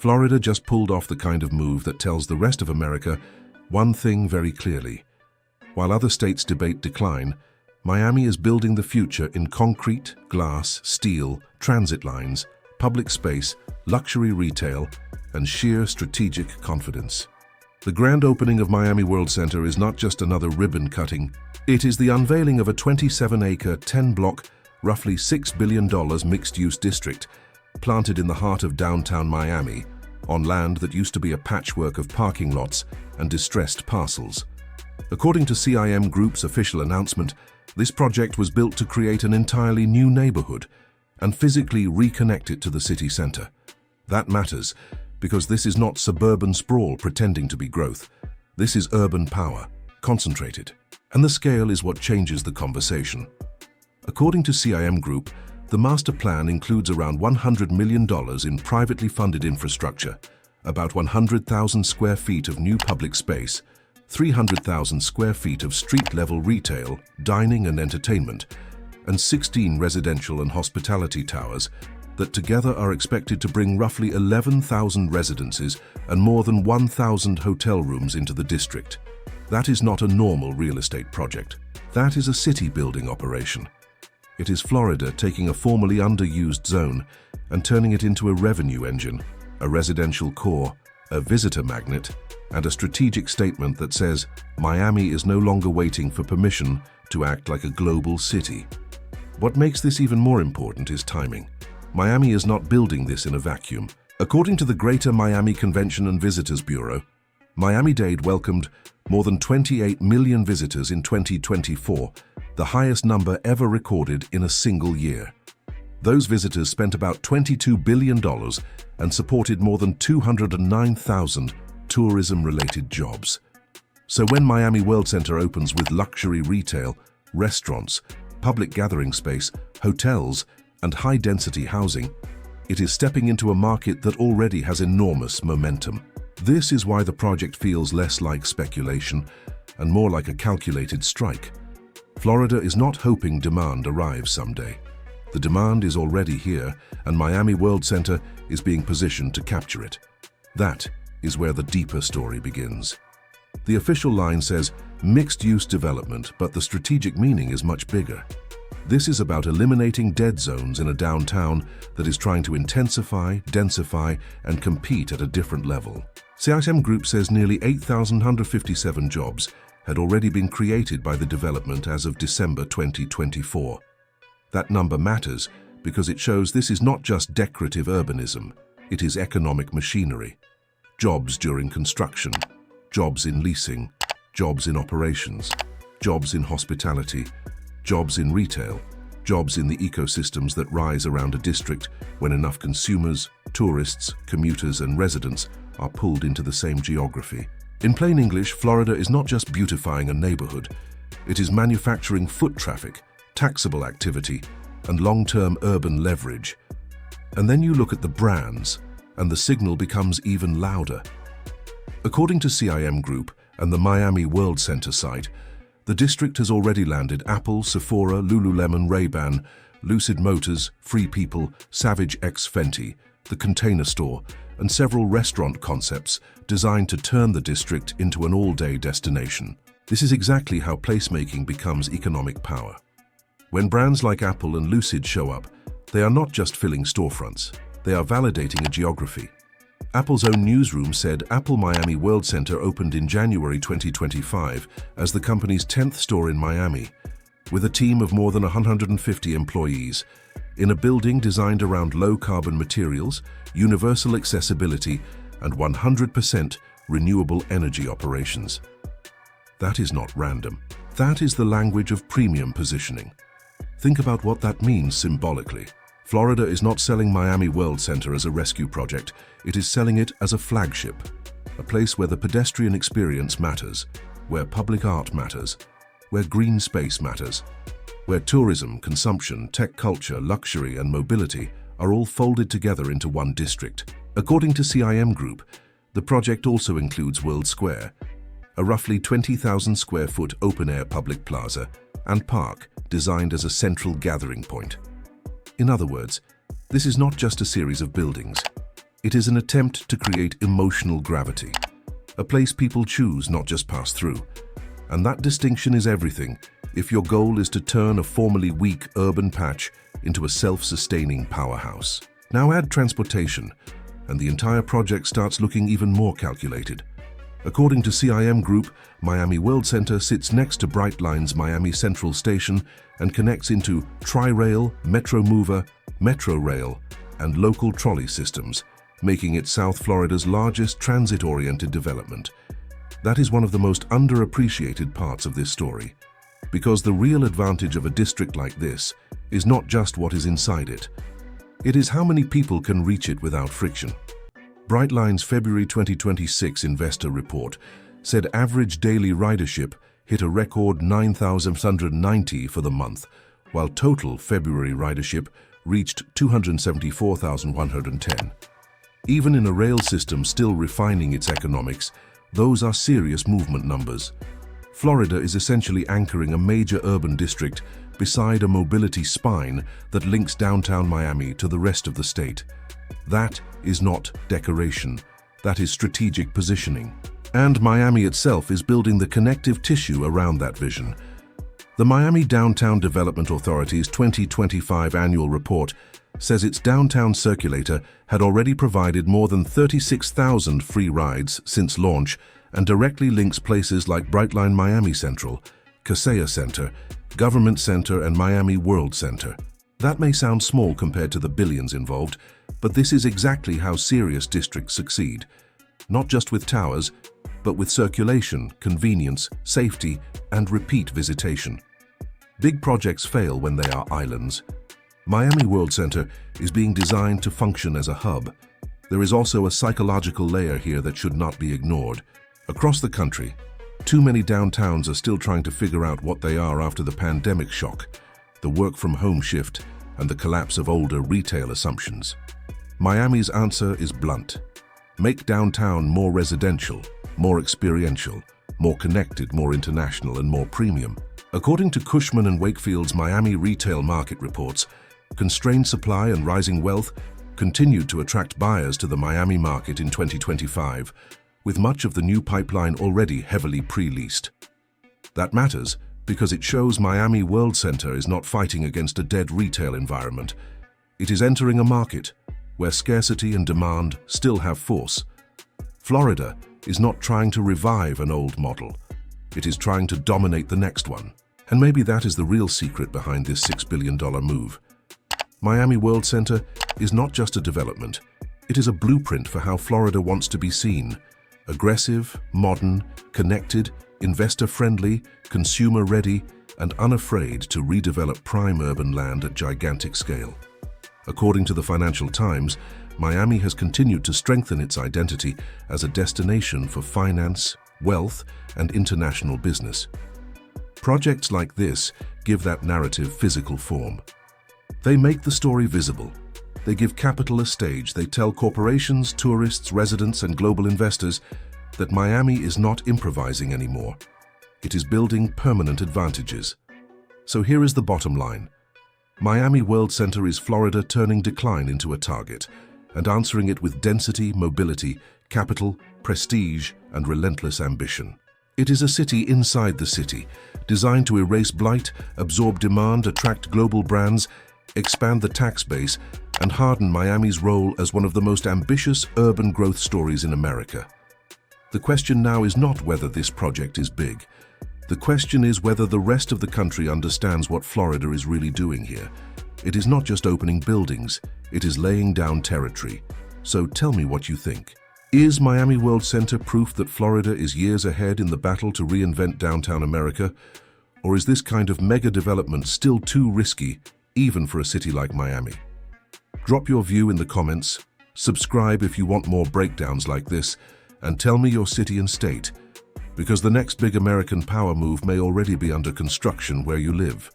Florida just pulled off the kind of move that tells the rest of America one thing very clearly. While other states debate decline, Miami is building the future in concrete, glass, steel, transit lines, public space, luxury retail, and sheer strategic confidence. The grand opening of Miami Worldcenter is not just another ribbon cutting. It is the unveiling of a 27-acre, 10-block, roughly $6 billion mixed-use district planted in the heart of downtown Miami, on land that used to be a patchwork of parking lots and distressed parcels. According to CIM Group's official announcement, this project was built to create an entirely new neighborhood and physically reconnect it to the city center. That matters because this is not suburban sprawl pretending to be growth. This is urban power, concentrated. And the scale is what changes the conversation. According to CIM Group, the master plan includes around $100 million in privately funded infrastructure, about 100,000 square feet of new public space, 300,000 square feet of street-level retail, dining and entertainment, and 16 residential and hospitality towers that together are expected to bring roughly 11,000 residences and more than 1,000 hotel rooms into the district. That is not a normal real estate project. That is a city-building operation. It is Florida taking a formerly underused zone and turning it into a revenue engine, a residential core, a visitor magnet, and a strategic statement that says Miami is no longer waiting for permission to act like a global city. What makes this even more important is timing. Miami is not building this in a vacuum. According to the Greater Miami Convention and Visitors Bureau, Miami-Dade welcomed more than 28 million visitors in 2024, the highest number ever recorded in a single year. Those visitors spent about $22 billion and supported more than 209,000 tourism-related jobs. So when Miami Worldcenter opens with luxury retail, restaurants, public gathering space, hotels, and high-density housing, it is stepping into a market that already has enormous momentum. This is why the project feels less like speculation and more like a calculated strike. Florida is not hoping demand arrives someday. The demand is already here, and Miami Worldcenter is being positioned to capture it. That is where the deeper story begins. The official line says mixed-use development, but the strategic meaning is much bigger. This is about eliminating dead zones in a downtown that is trying to intensify, densify, and compete at a different level. CIM Group says nearly 8,157 jobs had already been created by the development as of December 2024. That number matters because it shows this is not just decorative urbanism, it is economic machinery. Jobs during construction, jobs in leasing, jobs in operations, jobs in hospitality, jobs in retail, jobs in the ecosystems that rise around a district when enough consumers, tourists, commuters, and residents are pulled into the same geography. In plain English, Florida is not just beautifying a neighborhood, it is manufacturing foot traffic, taxable activity, and long-term urban leverage. And then you look at the brands, and the signal becomes even louder. According to CIM Group and the Miami Worldcenter site, the district has already landed Apple, Sephora, Lululemon, Ray-Ban, Lucid Motors, Free People, Savage X Fenty, The Container Store, and several restaurant concepts designed to turn the district into an all-day destination. This is exactly how placemaking becomes economic power. When brands like Apple and Lucid show up, they are not just filling storefronts, they are validating a geography. Apple's own newsroom said Apple Miami Worldcenter opened in January 2025 as the company's 10th store in Miami, with a team of more than 150 employees, in a building designed around low-carbon materials, universal accessibility, and 100% renewable energy operations. That is not random. That is the language of premium positioning. Think about what that means symbolically. Florida is not selling Miami Worldcenter as a rescue project, it is selling it as a flagship, a place where the pedestrian experience matters, where public art matters, where green space matters, where tourism, consumption, tech culture, luxury, and mobility are all folded together into one district. According to CIM Group, the project also includes World Square, a roughly 20,000 square foot open-air public plaza and park designed as a central gathering point. In other words, this is not just a series of buildings. It is an attempt to create emotional gravity, a place people choose, not just pass through. And that distinction is everything if your goal is to turn a formerly weak urban patch into a self-sustaining powerhouse. Now add transportation, and the entire project starts looking even more calculated. According to CIM Group, Miami Worldcenter sits next to Brightline's Miami Central Station and connects into Tri-Rail, Metro Mover, Metro Rail, and local trolley systems, making it South Florida's largest transit-oriented development. That is one of the most underappreciated parts of this story, because the real advantage of a district like this is not just what is inside it. It is how many people can reach it without friction. Brightline's February 2026 investor report said average daily ridership hit a record 9,690 for the month, while total February ridership reached 274,110. Even in a rail system still refining its economics, those are serious movement numbers. Florida is essentially anchoring a major urban district beside a mobility spine that links downtown Miami to the rest of the state. That is not decoration, that is strategic positioning. And Miami itself is building the connective tissue around that vision. The Miami Downtown Development Authority's 2025 annual report says its downtown circulator had already provided more than 36,000 free rides since launch and directly links places like Brightline Miami Central, Kaseya Center, Government Center, and Miami Worldcenter. That may sound small compared to the billions involved, but this is exactly how serious districts succeed. Not just with towers, but with circulation, convenience, safety, and repeat visitation. Big projects fail when they are islands. Miami Worldcenter is being designed to function as a hub. There is also a psychological layer here that should not be ignored. Across the country, too many downtowns are still trying to figure out what they are after the pandemic shock, the work-from-home shift, and the collapse of older retail assumptions. Miami's answer is blunt. Make downtown more residential, more experiential, more connected, more international, and more premium. According to Cushman & Wakefield's Miami retail market reports, constrained supply and rising wealth continued to attract buyers to the Miami market in 2025, with much of the new pipeline already heavily pre-leased. That matters because it shows Miami Worldcenter is not fighting against a dead retail environment. It is entering a market where scarcity and demand still have force. Florida is not trying to revive an old model. It is trying to dominate the next one. And maybe that is the real secret behind this $6 billion move. Miami Worldcenter is not just a development. It is a blueprint for how Florida wants to be seen. Aggressive, modern, connected, investor-friendly, consumer-ready, and unafraid to redevelop prime urban land at gigantic scale. According to the Financial Times, Miami has continued to strengthen its identity as a destination for finance, wealth, and international business. Projects like this give that narrative physical form. They make the story visible. They give capital a stage. They tell corporations, tourists, residents, and global investors that Miami is not improvising anymore. It is building permanent advantages. So here is the bottom line. Miami Worldcenter is Florida turning decline into a target and answering it with density, mobility, capital, prestige, and relentless ambition. It is a city inside the city, designed to erase blight, absorb demand, attract global brands, expand the tax base, and harden Miami's role as one of the most ambitious urban growth stories in America. The question now is not whether this project is big. The question is whether the rest of the country understands what Florida is really doing here. It is not just opening buildings, it is laying down territory. So tell me what you think. Is Miami Worldcenter proof that Florida is years ahead in the battle to reinvent downtown America? Or is this kind of mega development still too risky, even for a city like Miami? Drop your view in the comments, subscribe if you want more breakdowns like this, and tell me your city and state, because the next big American power move may already be under construction where you live.